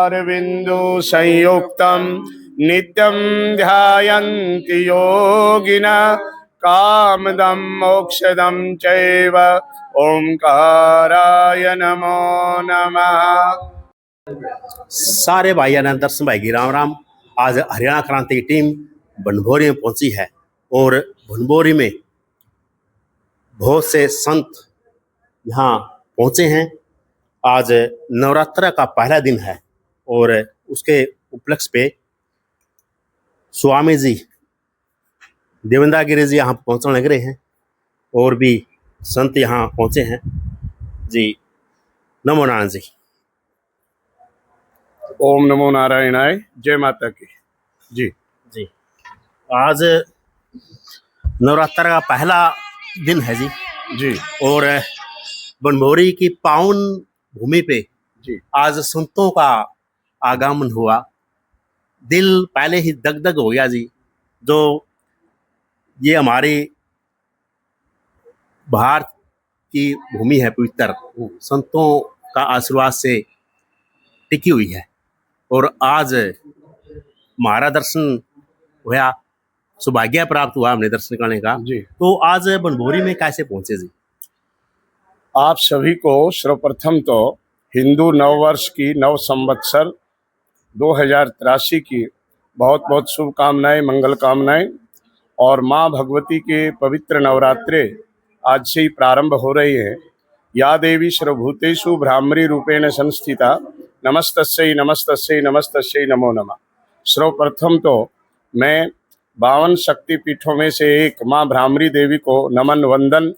चरणारविन्दो संयुक्तं नित्यं ध्यायन्ति योगिनः कामदं मोक्षदं चैव ओंकाराय नमो नमः। सारे भाइयों दर्शन भाई की राम राम। आज हरियाणा क्रांति की टीम बनभोरी में पहुंची है और बनभोरी में बहुत से संत यहाँ पहुंचे हैं। आज नवरात्र का पहला दिन है और उसके उपलक्ष्य पे स्वामी जी देवेंद्र गिरी जी यहाँ पहुंचने लग रहे हैं और भी संत यहाँ पहुंचे हैं जी। नमो नारायण जी। ओम नमो नारायणाय। जय माता की जी। जी आज नवरात्र का पहला दिन है जी। जी और बनभोरी की पावन भूमि पे जी आज संतों का आगमन हुआ। दिल पहले ही दगदग हो गया जी। जो ये हमारी भारत की भूमि है पवित्र, संतों का आशीर्वाद से टिकी हुई है और आज हमारा दर्शन हुआ, सौभाग्य प्राप्त हुआ हमने दर्शन करने का जी। तो आज बनभोरी में कैसे पहुंचे जी? आप सभी को सर्वप्रथम तो हिंदू नववर्ष की नव संवत्सर 2083 की बहुत बहुत शुभकामनाएं, मंगल कामनाएं। और माँ भगवती के पवित्र नवरात्रे आज से ही प्रारंभ हो रही है। या देवी सर्वभूतेषु भ्रामरी रूपेण संस्थिता नमस्तस्यै नमस्तस्यै नमस्तस्यै नमो नमः। सर्वप्रथम तो मैं 52 शक्तिपीठों में से एक माँ भ्रामरी देवी को नमन वंदन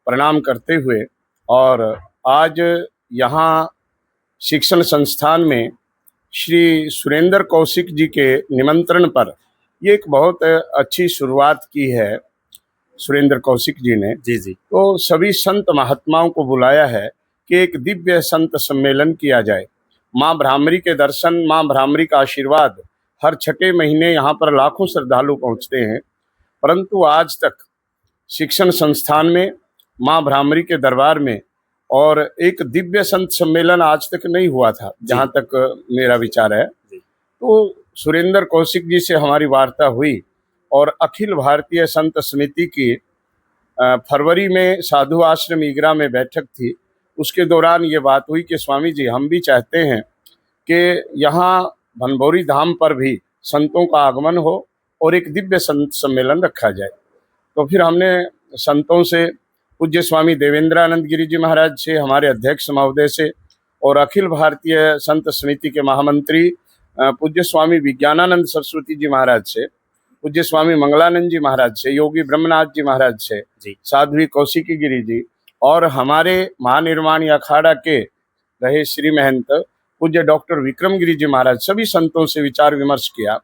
प्रणाम करते हुए और आज यहाँ शिक्षण संस्थान में श्री सुरेंद्र कौशिक जी के निमंत्रण पर ये एक बहुत अच्छी शुरुआत की है सुरेंद्र कौशिक जी ने। जी जी। तो सभी संत महात्माओं को बुलाया है कि एक दिव्य संत सम्मेलन किया जाए। माँ भ्रामरी के दर्शन, माँ भ्रामरी का आशीर्वाद हर छठे महीने यहाँ पर लाखों श्रद्धालु पहुँचते हैं, परंतु आज तक शिक्षण संस्थान में माँ भ्रामरी के दरबार में और एक दिव्य संत सम्मेलन आज तक नहीं हुआ था, जहाँ तक मेरा विचार है। तो सुरेंद्र कौशिक जी से हमारी वार्ता हुई और अखिल भारतीय संत समिति की फरवरी में साधु आश्रम ईगरा में बैठक थी। उसके दौरान ये बात हुई कि स्वामी जी हम भी चाहते हैं कि यहाँ बनभोरी धाम पर भी संतों का आगमन हो और एक दिव्य संत सम्मेलन रखा जाए। तो फिर हमने संतों से, पूज्य स्वामी देवेंद्रानंद गिरी जी महाराज से, हमारे अध्यक्ष महोदय से और अखिल भारतीय संत समिति के महामंत्री पूज्य स्वामी विज्ञानानंद सरस्वती जी महाराज से, पूज्य स्वामी मंगलानंद जी महाराज से, योगी ब्रह्मनाथ जी महाराज से, साध्वी कौशिकी गिरी जी और हमारे महानिर्वाणी अखाड़ा के रहे श्री महंत पूज्य डॉक्टर विक्रम गिरी जी महाराज, सभी संतों से विचार विमर्श किया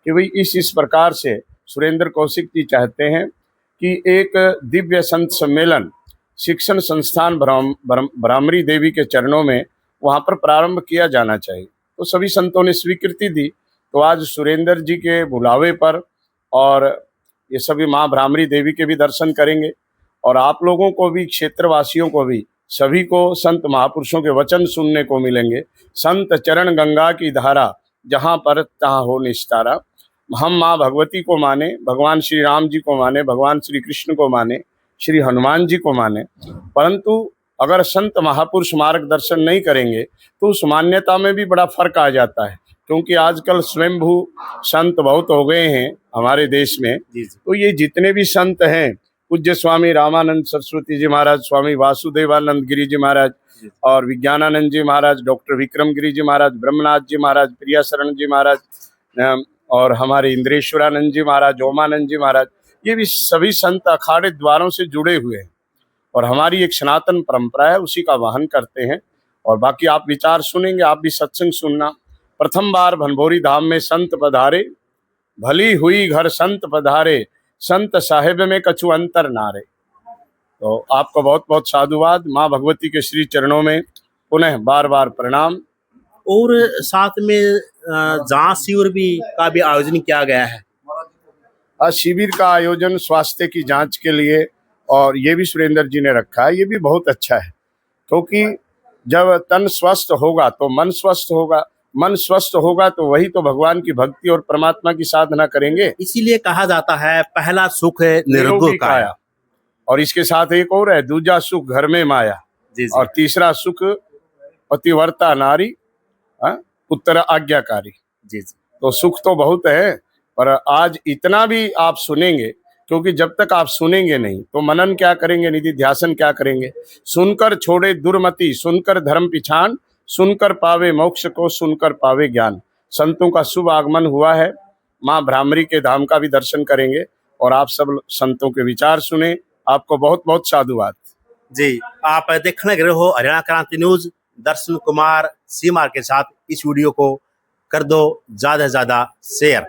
कि भाई इस प्रकार से सुरेंद्र कौशिक जी चाहते हैं कि एक दिव्य संत सम्मेलन शिक्षण संस्थान भ्रामरी देवी के चरणों में वहाँ पर प्रारंभ किया जाना चाहिए। तो सभी संतों ने स्वीकृति दी। तो आज सुरेंद्र जी के बुलावे पर और ये सभी माँ भ्रामरी देवी के भी दर्शन करेंगे और आप लोगों को भी, क्षेत्रवासियों को भी, सभी को संत महापुरुषों के वचन सुनने को मिलेंगे। संत चरण गंगा की धारा, जहाँ पर तहाँ हो निस्तारा। हम माँ भगवती को माने, भगवान श्री राम जी को माने, भगवान श्री कृष्ण को माने, श्री हनुमान जी को माने, परंतु अगर संत महापुरुष मार्गदर्शन नहीं करेंगे तो उस मान्यता में भी बड़ा फर्क आ जाता है। क्योंकि आजकल स्वयंभू संत बहुत हो गए हैं हमारे देश में। तो ये जितने भी संत हैं, पूज्य स्वामी रामानंद सरस्वती जी महाराज, स्वामी वासुदेवानंद गिरी जी महाराज और विज्ञानानंद जी महाराज, डॉक्टर विक्रम गिरी जी महाराज, ब्रह्मनाथ जी महाराज, प्रिया शरण जी महाराज और हमारे इंद्रेश्वरानंद जी महाराज, ओमानंद जी महाराज, ये भी सभी संत अखाड़े द्वारों से जुड़े हुए हैं और हमारी एक सनातन परंपरा है, उसी का वहन करते हैं। और बाकी आप विचार सुनेंगे, आप भी सत्संग सुनना। प्रथम बार बनभोरी धाम में संत पधारे, भली हुई घर संत पधारे, संत साहिब में कछु अंतर नारे। तो आपको बहुत बहुत साधुवाद। माँ भगवती के श्री चरणों में पुनः बार बार प्रणाम। और साथ में जांच शिविर का भी आयोजन किया गया है। शिविर का आयोजन स्वास्थ्य की जांच के लिए और ये भी सुरेंद्र जी ने रखा है। ये भी बहुत अच्छा है, क्योंकि जब तन स्वस्थ होगा तो मन स्वस्थ होगा मन स्वस्थ होगा तो वही तो भगवान की भक्ति और परमात्मा की साधना करेंगे। इसीलिए कहा जाता है पहला सुख है निरोगी निरोगी काया। और इसके साथ एक और है, दूजा सुख घर में माया, जी जी और तीसरा सुख पतिव्रता नारी, हाँ, पुत्र आज्ञाकारी। जी जी तो सुख तो बहुत है, पर आज इतना भी आप सुनेंगे, क्योंकि जब तक आप सुनेंगे नहीं तो मनन क्या करेंगे, निधि ध्यासन क्या करेंगे। सुनकर छोड़े दुर्मति, सुनकर धर्म पिछान, सुनकर पावे मोक्ष को, सुनकर पावे ज्ञान। संतों का शुभ आगमन हुआ है, माँ भ्रामरी के धाम का भी दर्शन करेंगे और आप सब संतों के विचार सुने। आपको बहुत बहुत साधुवाद। जी। आप देखने गए हो हरियाणा क्रांति न्यूज, दर्शन कुमार सीमार के साथ। इस वीडियो को कर दो ज्यादा से ज्यादा शेयर।